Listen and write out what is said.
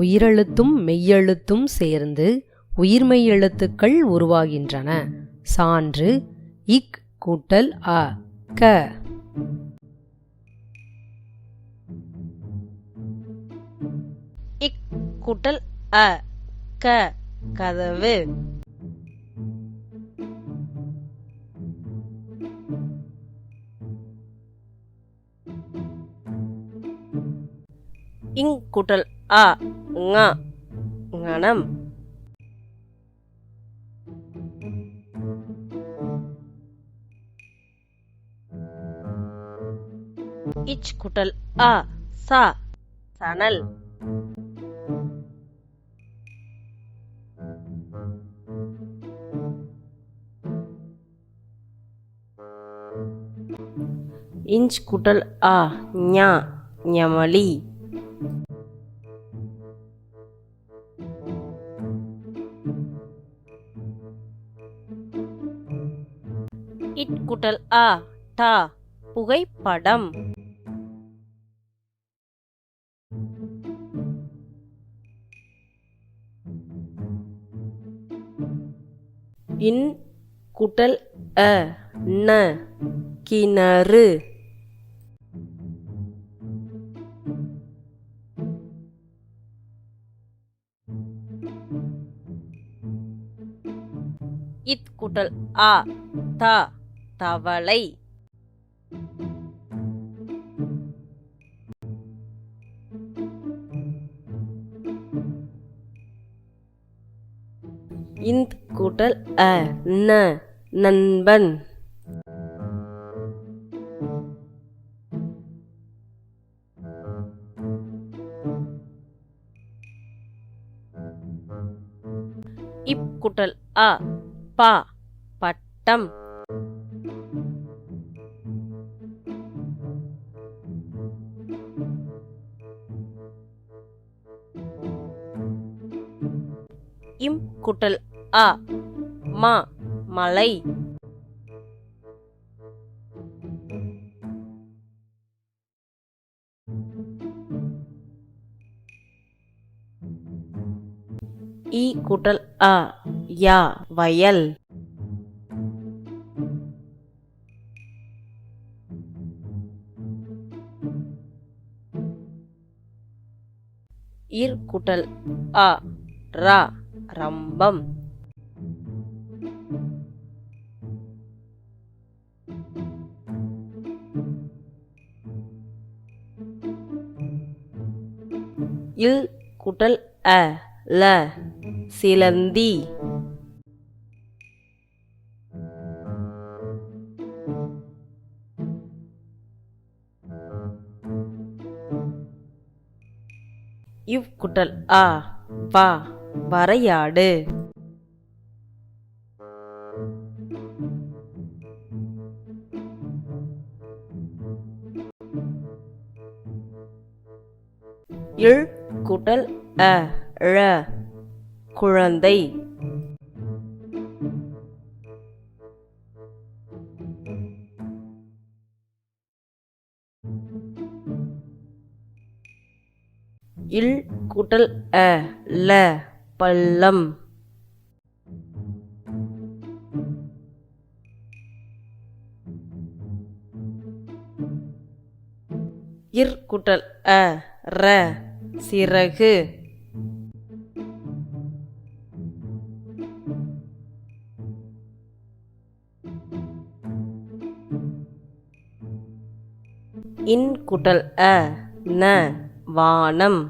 உயிரெழுத்தும் மெய்யெழுத்தும் சேர்ந்து உயிர்மெய் எழுத்துக்கள் உருவாகின்றன. சான்று இக் கூட்டல் அ க. இக் கூட்டல் அ க கதவு. இங் கூட்டல் அ ங ஞனம். இச் கூட்டல் அ ச சணல். இஞ்ச் கூட்டல் அ ஞ ஞமலி. இட் கூட்டல் அ ட புகைப்படம். இன் கூட்டல் அ ந கிணறு. இத் கூட்டல் அ த தவளை. இந்த் கூட்டல் அ ந நண்பன். இப் கூட்டல் அ ப பட்டம். இம் கூட்டல் அ ம மலை. இ கூட்டல் அ ய வயல். இர் கூட்டல் அ ர ரம்பம். இல் கூட்டல் அ ல சிலந்தி. இவ் கூட்டல் அ வ வரையாடு. இல் கூட்டல் அ ழ குழந்தை. இல் கூட்டல் அ ல பள்ளம். இர் கூட்டல் அ ர சிறகு. இன் கூட்டல் அ ந வானம்.